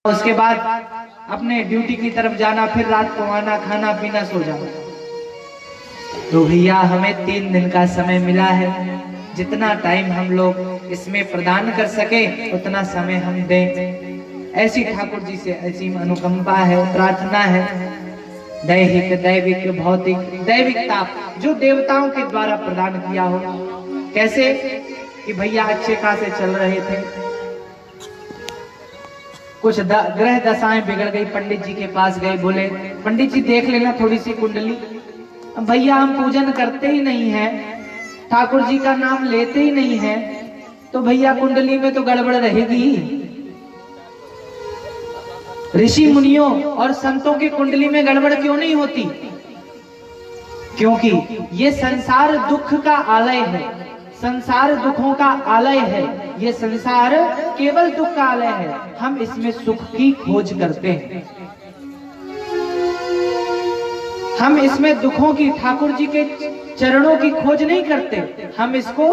उसके बाद अपने ड्यूटी की तरफ जाना, फिर रात को आना, खाना पीना, सो जाना। तो भैया हमें 3 दिन का समय मिला है, जितना टाइम हम लोग इसमें प्रदान कर सके उतना समय हम दें। ऐसी ठाकुर जी से ऐसी अनुकंपा है, प्रार्थना है। दैहिक, दैविक, भौतिक, दैविक ताप जो देवताओं के द्वारा प्रदान किया हो। कैसे कि भैया अच्छे खासे चल रहे थे, कुछ ग्रह दशाएं बिगड़ गई, पंडित जी के पास गए, बोले पंडित जी देख लेना थोड़ी सी कुंडली। भैया हम पूजन करते ही नहीं है, ठाकुर जी का नाम लेते ही नहीं है, तो भैया कुंडली में तो गड़बड़ रहेगी। ऋषि मुनियों और संतों की कुंडली में गड़बड़ क्यों नहीं होती? क्योंकि ये संसार दुख का आलय है, संसार दुखों का आलय है। ये संसार केवल दुख का आलय है, हम इसमें सुख की खोज करते हैं। हम इसमें दुखों की, ठाकुर जी के चरणों की खोज नहीं करते, हम इसको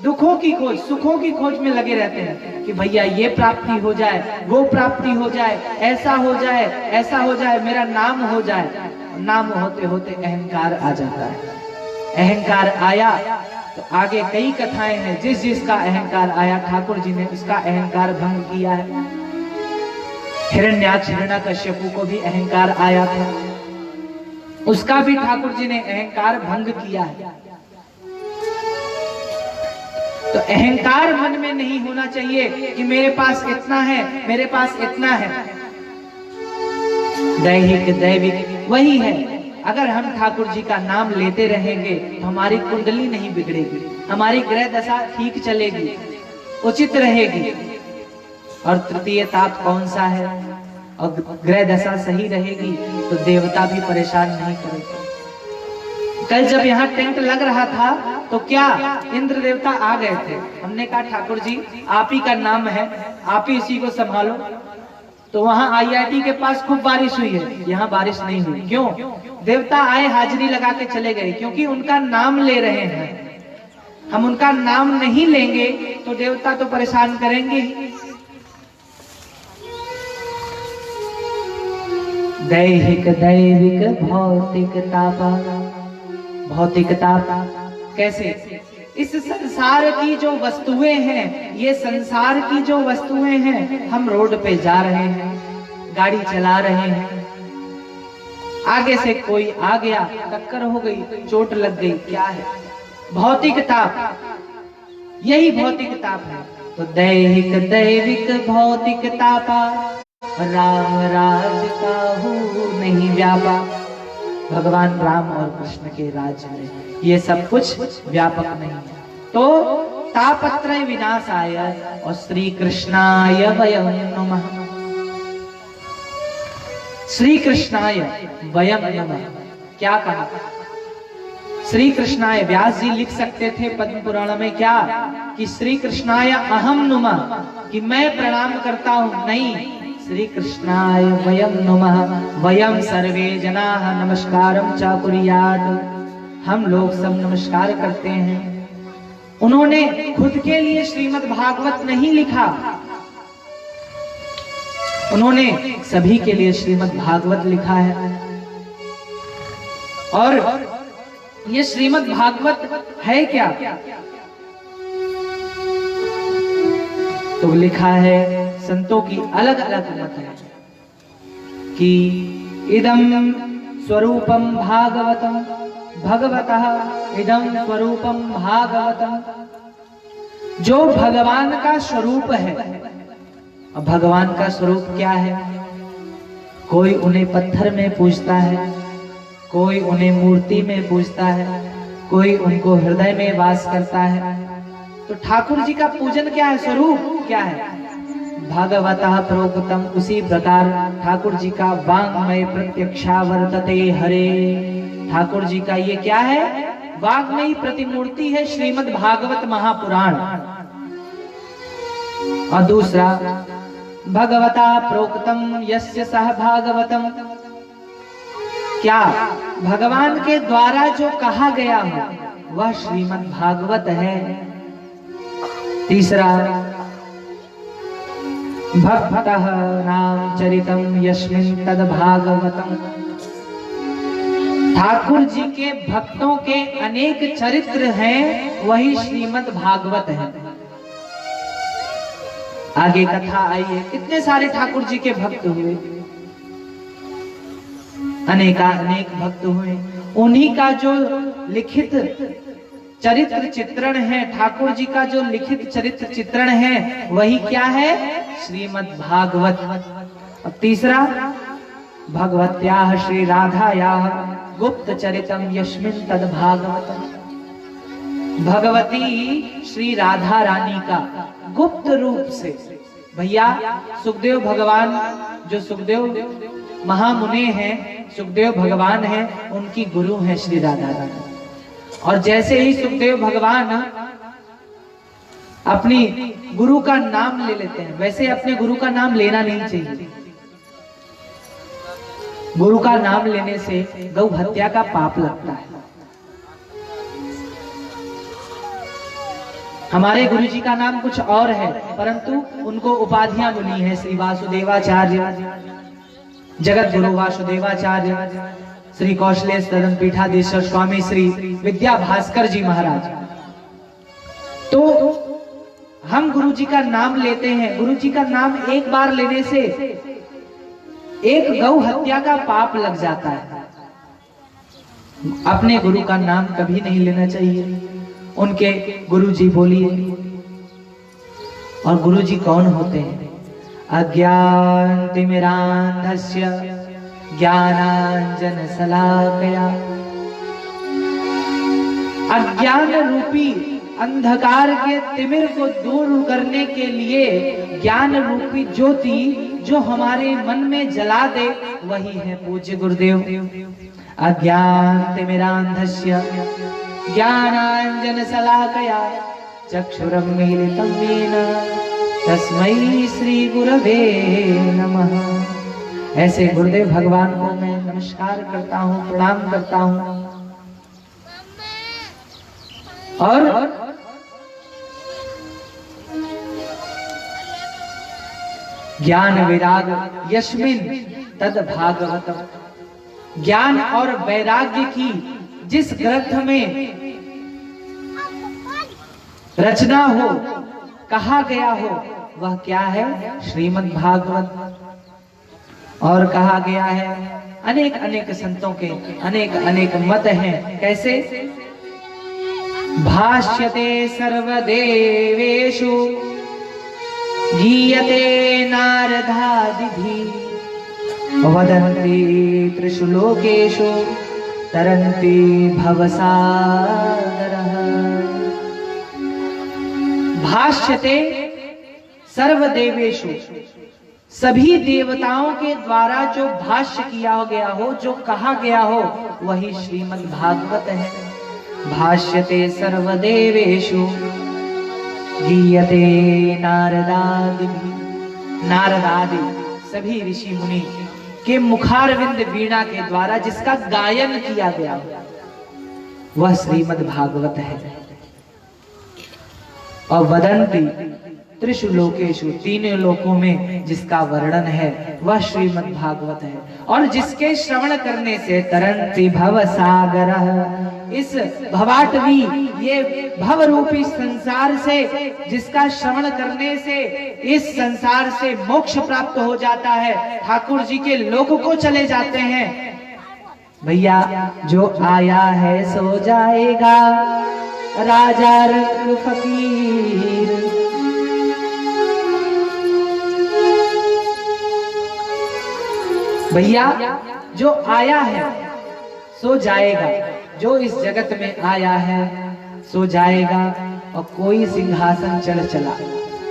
दुखों की खोज, सुखों की खोज में लगे रहते हैं कि भैया ये प्राप्ति हो जाए, वो प्राप्ति हो जाए, ऐसा हो जाए, ऐसा हो जाए, मेरा नाम हो जाए। नाम होते होते अहंकार आ जाता है। अहंकार आया तो आगे कई कथाएं हैं, जिस जिसका अहंकार आया ठाकुर जी ने उसका अहंकार भंग किया है। हिरण्याक्ष हिरण्यकश्यपु को भी अहंकार आया था, उसका भी ठाकुर जी ने अहंकार भंग किया है। तो अहंकार मन में नहीं होना चाहिए कि मेरे पास इतना है, मेरे पास इतना है। दैहिक, दैविक वही है। अगर हम ठाकुर जी का नाम लेते रहेंगे तो हमारी कुंडली नहीं बिगड़ेगी, हमारी ग्रह दशा ठीक चलेगी, उचित रहेगी। और तृतीय ताप कौन सा है? और ग्रह दशा सही रहेगी तो देवता भी परेशान नहीं करेंगे। कल जब यहाँ टेंट लग रहा था तो क्या इंद्र देवता आ गए थे। हमने कहा ठाकुर जी आप ही का नाम है, आप ही इसी को संभालो। तो वहां IIT के पास खूब बारिश हुई है, यहाँ बारिश नहीं हुई। क्यों? देवता आए, हाजिरी लगा के चले गए, क्योंकि उनका नाम ले रहे हैं। हम उनका नाम नहीं लेंगे तो देवता तो परेशान करेंगे ही। दैहिक, दैविक, भौतिक ताप। भौतिक ताप कैसे? इस संसार की जो वस्तुएं हैं, ये संसार की जो वस्तुएं हैं, हम रोड पे जा रहे हैं, गाड़ी चला रहे हैं, आगे से कोई आ गया, टक्कर हो गई, चोट लग गई, क्या है? भौतिक ताप। यही भौतिक ताप है। तो दैहिक, दैविक, भौतिक तापा, राम राज काहू नहीं व्यापा। भगवान राम और कृष्ण के राज्य में ये सब कुछ व्यापक नहीं है। तो तापत्रय विनाशाय और श्री कृष्णाय वयं नमः। श्री कृष्णाय वयं नमः क्या कहा? श्री कृष्णाय। व्यास जी लिख सकते थे पद्म पुराण में क्या कि श्री कृष्णाय अहम नुमः, कि मैं प्रणाम करता हूं। नहीं, श्री कृष्णाय वयं नमः। वयं सर्वे जनाः नमस्कारं च कुर्यात्। हम लोग सब नमस्कार करते हैं। उन्होंने खुद के लिए श्रीमद् भागवत नहीं लिखा, उन्होंने सभी के लिए श्रीमद् भागवत लिखा है। और ये श्रीमद् भागवत है क्या? तो लिखा है, संतों की अलग अलग मत है कि इदं स्वरूपम भागवतम भगवतः इदं स्वरूपम भागवतम। जो भगवान का स्वरूप है। अब भगवान का स्वरूप क्या है? कोई उन्हें पत्थर में पूजता है, कोई उन्हें मूर्ति में पूजता है, कोई उनको हृदय में वास करता है। तो ठाकुर जी का पूजन क्या है? स्वरूप क्या है? भागवतः प्रोक्तम। उसी प्रकार ठाकुर जी का वाङ्मय प्रत्यक्षा वर्तते हरे। ठाकुर जी का ये क्या है? वाङ्मयी प्रतिमूर्ति है श्रीमद् भागवत महापुराण। और दूसरा भगवता प्रोक्तम यस्य सह भागवतम। क्या? भगवान के द्वारा जो कहा गया हो वह श्रीमद् भागवत है। तीसरा भक्तः नाम चरितम यस्मिन् तद भागवतम। ठाकुर जी के भक्तों के अनेक चरित्र हैं, वही श्रीमद् भागवत है। आगे कथा आई है, कितने सारे ठाकुर जी के भक्त हुए, अनेक भक्त हुए। उन्हीं का जो लिखित चरित्र चित्रण है, ठाकुर जी का जो लिखित चरित्र चित्रण है, वही क्या है? श्रीमद् भागवत। और तीसरा, भगवत्याः श्री राधायाः गुप्त चरितम यस्मिन् तद भागवतम। भगवती श्री राधा रानी का गुप्त रूप से, भैया सुखदेव भगवान, जो सुखदेव महामुनि हैं, सुखदेव भगवान हैं, उनकी गुरु है श्री राधा रानी। और जैसे ही सुखदेव भगवान अपनी गुरु का नाम ले लेते हैं, वैसे अपने गुरु का नाम लेना नहीं चाहिए। गुरु का नाम लेने से गौ हत्या का पाप लगता है। हमारे गुरु जी का नाम कुछ और है, परंतु उनको उपाधियां मिली है, श्री वासुदेवाचार्य, जगत गुरु वासुदेवाचार्य, श्री कौशलेश सदन पीठाधीश्वर स्वामी श्री विद्या भास्कर जी महाराज। तो हम गुरु जी का नाम लेते हैं। गुरु जी का नाम एक बार लेने से एक गौ हत्या का पाप लग जाता है। अपने गुरु का नाम कभी नहीं लेना चाहिए। उनके गुरु जी बोलिए। और गुरु जी कौन होते हैं? अज्ञान तिमिरांधस्य ज्ञानांजन शलाकया। अज्ञान रूपी अंधकार के तिमिर को दूर करने के लिए ज्ञान रूपी ज्योति जो हमारे मन में जला दे, वही है पूज्य गुरुदेव। अज्ञान तिमिरांधस्य ज्ञानांजन शलाकया चक्षुरुन्मीलितं येन तस्मै श्री गुरवे नमः। ऐसे गुरुदेव भगवान को मैं नमस्कार करता हूँ, प्रणाम करता हूँ। और ज्ञान विराग यस्मिन् तद भागवतम। ज्ञान और वैराग्य की जिस ग्रंथ में रचना हो, कहा गया हो, वह क्या है? श्रीमद् भागवत। और कहा गया है, अनेक अनेक संतों के अनेक अनेक मत हैं। कैसे? भाष्यते सर्वदेवेषु गीयते नारदादिभिः वदन्ति त्रिषु लोकेषु तरन्ति भवसागरः। भाष्यते सर्वदेवेषु, सभी देवताओं के द्वारा जो भाष्य किया गया हो, जो कहा गया हो, वही श्रीमद् भागवत है। भाष्यते सर्वदेवेषु गीयते नारदादिभिः। नारदादि सभी ऋषि मुनि के मुखारविंद वीणा के द्वारा जिसका गायन किया गया, वह श्रीमद् भागवत है। और वदंती त्रिषु लोकेषु, तीनों लोकों में जिसका वर्णन है, वह श्रीमद् भागवत है। और जिसके श्रवण करने से तरंति भवसागरः, इस भवाटवी, ये भव रूपी संसार से, जिसका श्रवण करने से इस संसार से मोक्ष प्राप्त हो जाता है, ठाकुर जी के लोक को चले जाते हैं। भैया, जो आया है सो जाएगा, राजा रंग फकीर। भैया, जो आया है सो जाएगा, जो इस जगत में आया है सो जाएगा। और कोई सिंहासन चढ़ चला,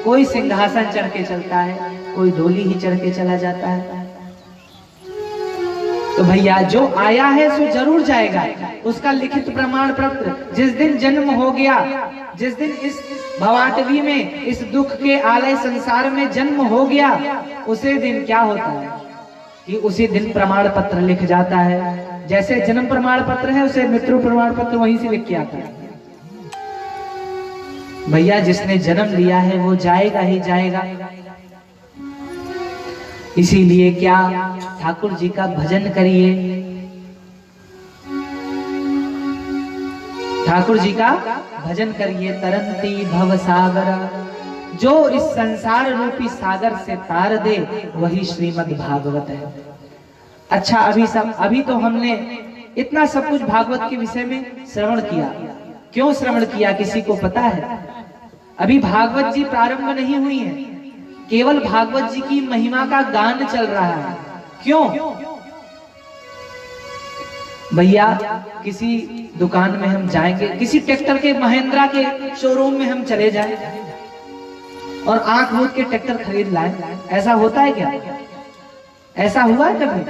कोई सिंहासन चढ़ के चलता है, कोई डोली ही चढ़ के चला जाता है। तो भैया, जो आया है सो जरूर जाएगा। उसका लिखित प्रमाण पत्र जिस दिन जन्म हो गया, जिस दिन इस भवाटवी में, इस दुख के आलय संसार में जन्म हो गया, उसी दिन क्या होता है कि उसी दिन प्रमाण पत्र लिख जाता है। जैसे जन्म प्रमाण पत्र है, उसे मृत्यु प्रमाण पत्र वहीं से लिख के आता है। भैया, जिसने जन्म लिया है वो जाएगा ही जाएगा। इसीलिए क्या ठाकुर जी का भजन करिए, ठाकुर जी का भजन करिए। तरंती भव सागर, जो इस संसार रूपी सागर से तार दे वही श्रीमद् भागवत है। अच्छा, अभी तो हमने इतना सब कुछ भागवत के विषय में श्रवण किया। क्यों श्रवण किया किसी को पता है? अभी भागवत जी प्रारंभ नहीं हुई है, केवल भागवत जी की महिमा का गान चल रहा है। क्यों भैया? किसी दुकान में हम जाएंगे, किसी ट्रैक्टर के महिंद्रा के शोरूम में हम चले जाएं और आंख मूंद के ट्रैक्टर खरीद लाएं, ऐसा होता है क्या? ऐसा हुआ है कभी?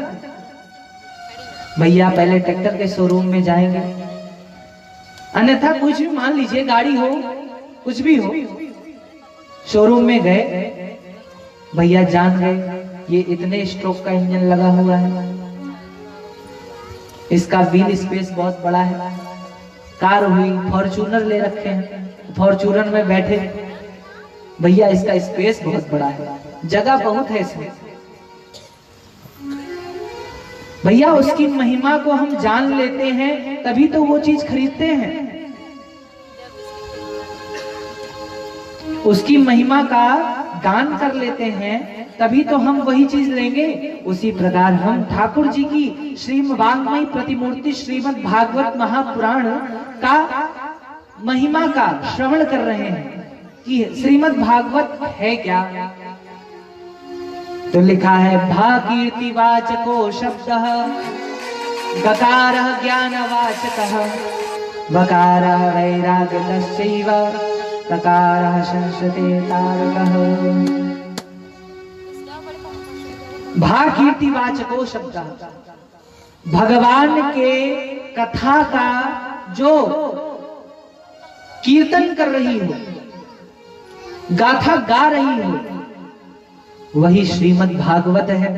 भैया पहले ट्रैक्टर के शोरूम में जाएंगे, अन्यथा कुछ भी मान लीजिए, गाड़ी हो कुछ भी हो, शोरूम में गए, भैया जान गए ये इतने स्ट्रोक का इंजन लगा हुआ है, इसका व्हील स्पेस बहुत बड़ा है। कार हुई, फॉर्च्यूनर ले रखे हैं, फॉर्च्यूनर में बैठे, भैया इसका स्पेस बहुत बड़ा है, जगह बहुत है इसमें। भैया उसकी महिमा को हम जान लेते हैं तभी तो वो चीज खरीदते हैं। उसकी महिमा का गान कर लेते हैं तभी तो हम वही चीज लेंगे। उसी प्रकार हम ठाकुर जी की श्रीमद् वाङ्मयी प्रतिमूर्ति श्रीमद् भागवत महापुराण का महिमा का श्रवण कर रहे हैं कि श्रीमद् भागवत है क्या। तो लिखा है भाकीर्तिवाचको शब्दः गकारः ज्ञानवाचकः वकारः वैराग्यतश्चैव तकारः संसते तारकः। भाकीर्तिवाचको शब्दः, भगवान के कथा का जो कीर्तन कर रही हो, गाथा गा रही हो, वही श्रीमद् भागवत है।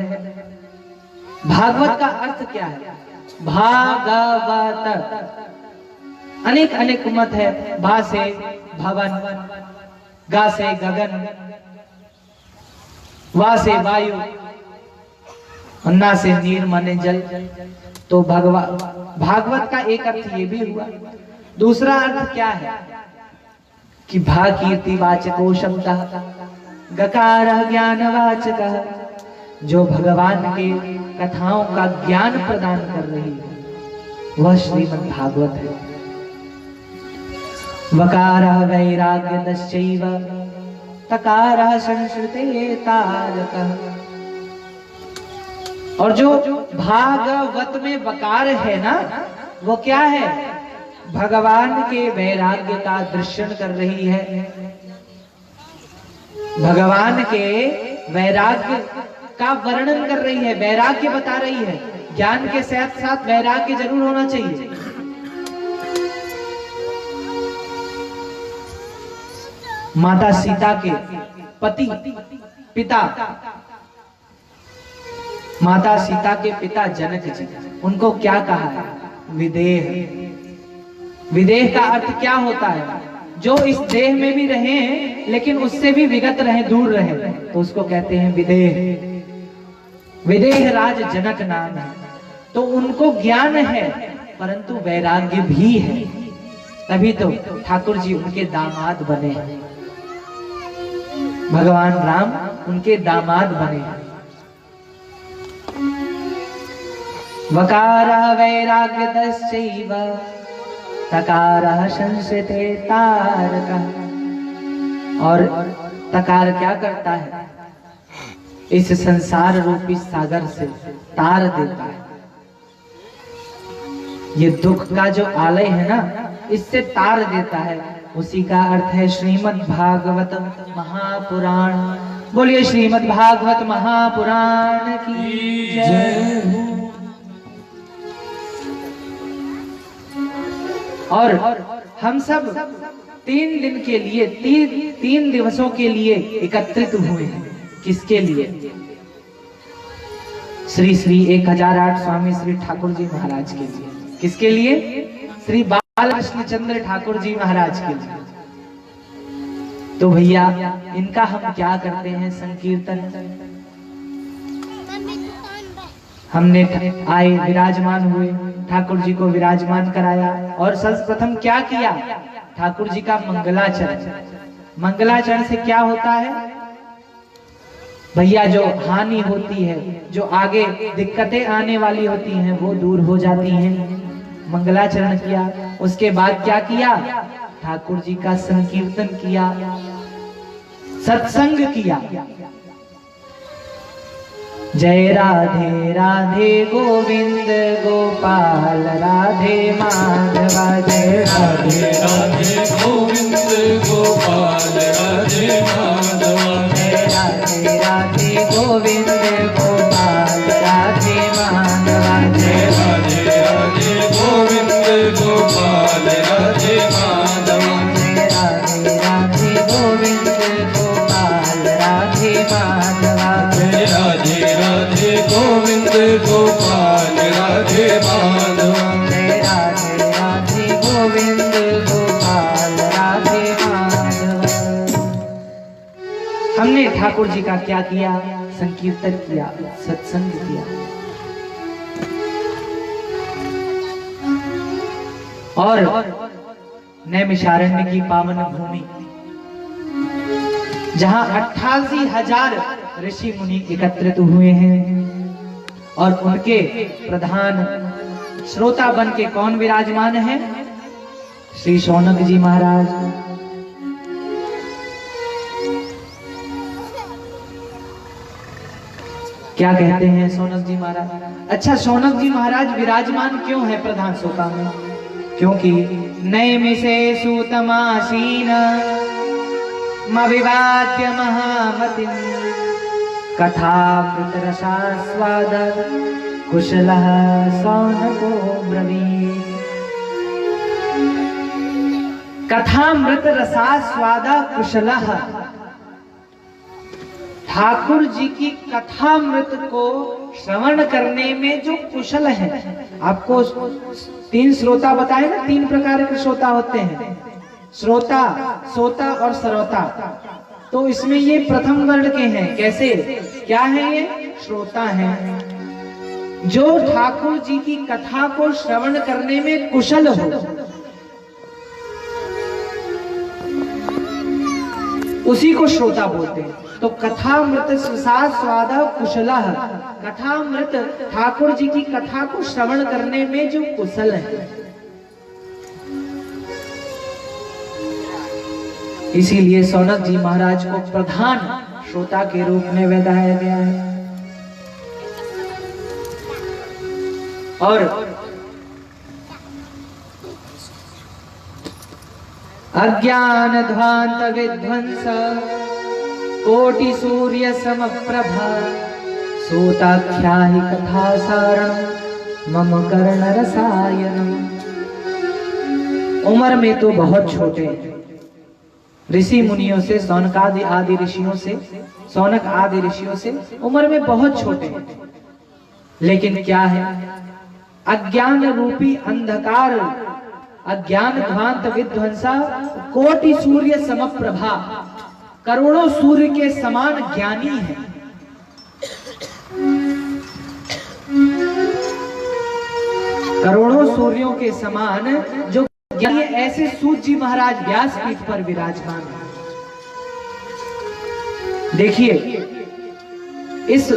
भागवत का अर्थ क्या है? भागवत अनेक अनेक मत है। भा से भवन, गा से गगन, वा से वायु, ना से नीर माने जल। तो भागवत का एक अर्थ ये भी हुआ। दूसरा अर्थ क्या है कि भाकीर्तिवाचको शब्दः गकारः ज्ञानवाचकः, जो भगवान के कथाओं का ज्ञान प्रदान कर रही है वह श्रीमद् भागवत है। वकारः वैराग्यतश्चैव तकारः संसृते तारकः। और जो भागवत में वकार है ना, वो क्या है? भगवान के वैराग्य का दर्शन कर रही है, भगवान के वैराग्य का वर्णन कर रही है, वैराग्य बता रही है। ज्ञान के साथ साथ वैराग्य जरूर होना चाहिए। माता सीता के पति पिता, माता सीता के पिता जनक जी, उनको क्या कहा है? विदेह। विदेह का अर्थ क्या होता है? जो इस देह में भी रहे लेकिन उससे भी विगत रहे, दूर रहे, तो उसको कहते हैं विदेह। विदेह राज जनक नाम है। तो उनको ज्ञान है परंतु वैराग्य भी है, तभी तो ठाकुर जी उनके दामाद बने, भगवान राम उनके दामाद बने। वकारः वैराग्यतश्चैव तकारः संसृते तारकः। और तकार क्या करता है? इस संसार रूपी सागर से तार देता है। ये दुख का जो आलय है ना, इससे तार देता है। उसी का अर्थ है श्रीमद् भागवत महापुराण। बोलिए श्रीमद् भागवत महापुराण की जय। और हम सब 3 दिन के लिए, 3 दिवसों के लिए एकत्रित हुए हैं। किसके लिए? श्री श्री 1008 स्वामी श्री ठाकुर जी महाराज के लिए। किसके लिए? श्री बालकृष्ण चंद्र ठाकुर जी महाराज के लिए। तो भैया इनका हम क्या करते हैं? संकीर्तन। हमने आए विराजमान हुए, ठाकुर जी को विराजमान कराया और सर्वप्रथम क्या किया, ठाकुर जी का मंगलाचरण। मंगलाचरण से क्या होता है भैया, जो हानि होती है, जो आगे दिक्कतें आने वाली होती हैं वो दूर हो जाती हैं। मंगलाचरण किया, उसके बाद क्या किया, ठाकुर जी का संकीर्तन किया, सत्संग किया। जय राधे राधे गोविंद गोपाल राधे माधवा, जय राधे राधे गोविंद गोपाल राधे माधवा, जय राधे राधे गोविंद गोपाल राधे माधवा, जय राधे राधे गोविंद गोपाल राधे माधवा, जय राधे राधे गोविंद गोपाल राधे माधवा, जय राधे राधे गोविंद गोपाल राधे माधवा, जय राधे राधे गोविंद गोपाल राधे माधवा। हमने ठाकुर जी का क्या किया, संकीर्तन किया, सत्संग किया। और नैमिषारण्य की पावन भूमि जहां 88,000 ऋषि मुनि एकत्रित हुए हैं और उनके प्रधान श्रोता बन के कौन विराजमान है, श्री शौनक जी महाराज। क्या कहते हैं शौनक जी महाराज? अच्छा, शौनक जी महाराज विराजमान क्यों है प्रधान श्रोता में? क्योंकि नैमिषे सूतमासीन मविवाद्य महामतिं कथामृतरसास्वाद कुशलः शौनको ब्रवीत्। कथामृतरसास्वाद कुशलः, ठाकुर जी की कथामृत को श्रवण करने में जो कुशल है। आपको 3 श्रोता बताए ना, 3 प्रकार के श्रोता होते हैं, श्रोता, सोता और श्रोता। तो इसमें ये प्रथम वर्ण के हैं। कैसे, क्या है ये? श्रोता हैं, जो ठाकुर जी की कथा को श्रवण करने में कुशल हो, उसी को श्रोता बोलते हैं। तो कथामृत स्वाद कुशलः, कथामृत ठाकुर जी की कथा को श्रवण करने में जो कुशल है। इसीलिए शौनक जी महाराज को प्रधान श्रोता के रूप में बताया गया है। और अज्ञान ध्वांत विध्वंस कोटि सूर्य समप्रभा सूताख्याहि कथा सारण मम कर्ण रसायनम। उम्र में तो बहुत छोटे, ऋषि मुनियों से, सौनकादि आदि ऋषियों से, सौनक आदि ऋषियों से उम्र में बहुत छोटे, लेकिन क्या है, अज्ञान रूपी अंधकार, अज्ञान ध्वांत विध्वंसा कोटि सूर्य समप्रभा, करोड़ों सूर्य के समान ज्ञानी है। करोड़ों सूर्यों के समान जो ज्ञानी, ऐसे सूत जी महाराज व्यासपीठ पर विराजमान है। देखिए, इस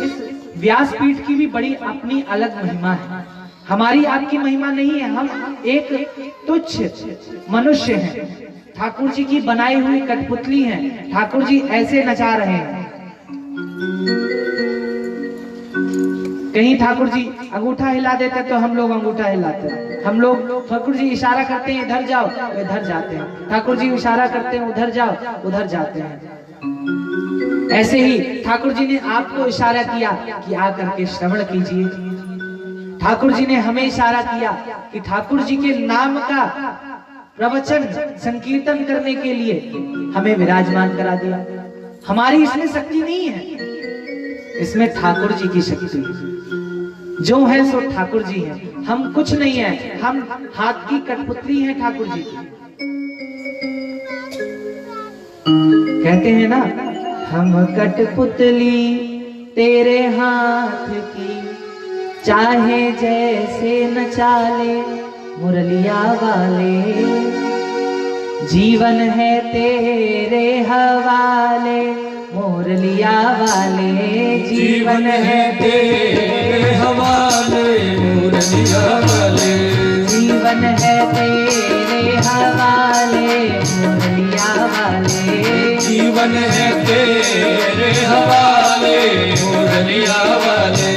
व्यासपीठ की भी बड़ी अपनी अलग महिमा है। हमारी आपकी महिमा नहीं है, हम एक तुच्छ मनुष्य हैं, ठाकुर जी की बनाई हुई कठपुतली हैं। ठाकुर जी ऐसे नचा रहे हैं, कहीं ठाकुर जी अंगूठा हिला देते तो हम लोग अंगूठा हिलाते हैं, हम लोग, ठाकुर जी इशारा करते हैं इधर जाओ, इधर जाते हैं, ठाकुर जी इशारा करते हैं उधर जाओ, उधर जाते हैं। ऐसे ही ठाकुर जी ने आपको इशारा किया कि आकर के श्रवण कीजिए। ठाकुर जी ने हमें इशारा किया कि ठाकुर जी के नाम का प्रवचन संकीर्तन करने के लिए हमें विराजमान करा दिया। हमारी इसमें शक्ति नहीं है, इसमें ठाकुर जी की शक्ति है। जो है सो ठाकुर जी है, हम कुछ नहीं है, हम हाथ की कठपुतली हैं ठाकुर जी की। कहते हैं ना, हम कठपुतली तेरे हाथ की, चाहे जैसे नचा ले मुरलिया वाले, जीवन है तेरे हवाले मुरलिया वाले, जीवन है तेरे हवाले मुरलिया वाले, जीवन है तेरे हवाले मुरलिया वाले, जीवन है तेरे हवाले मुरलिया वाले,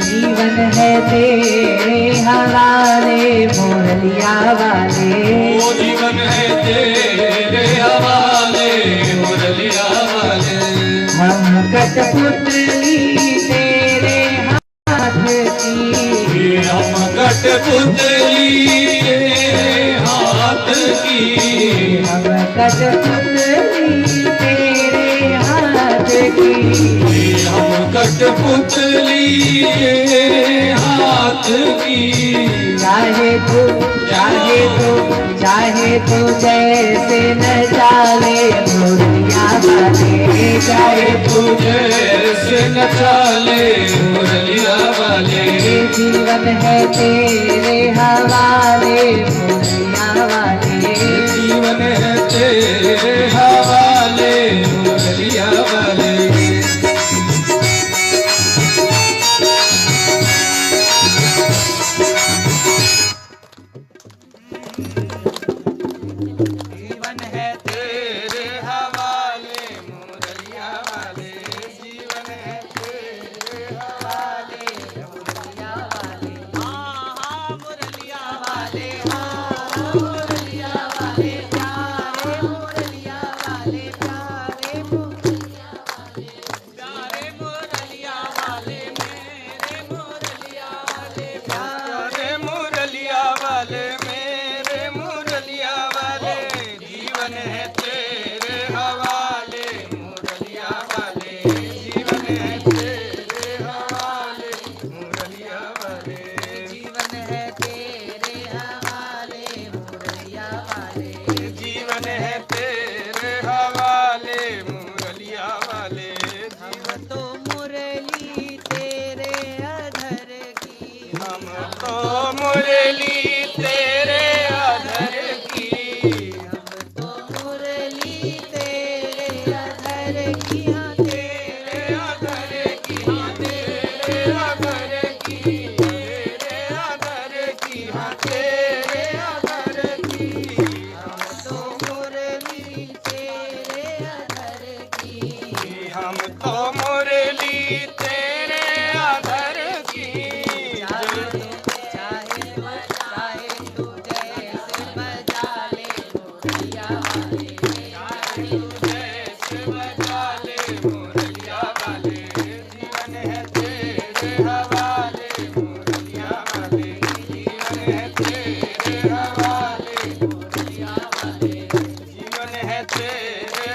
जीवन है तेरे हवाले मुरलिया वाले, ओ जीवन है तेरे हवाले मुरलिया वाले। हम कठपुतली तेरे हाथ की, हम कठपुतली तेरे हाथ की, हम कठपुतली तेरे हाथ की, हम कठपुतली तेरे हाथ की। चाहे तू जैसे न चाले मुरलिया वाले, चाहे तू जैसे न चाले मुरलिया वाले, जीवन है तेरे हवाले मुरलिया वाले, जीवन है तेरे हवाले मुरलिया वाले। मुरली तेरे अधर की, हम तो मुरली तेरे अधर की, हाँ तेरे अधर की, हाँ तेरे अधर की, तेरे अधर की, हाँ तेरे अधर की, हम तो मुरली तेरे अधर की, हम तो मुरली तेरे अधर की। जीवन है तेरे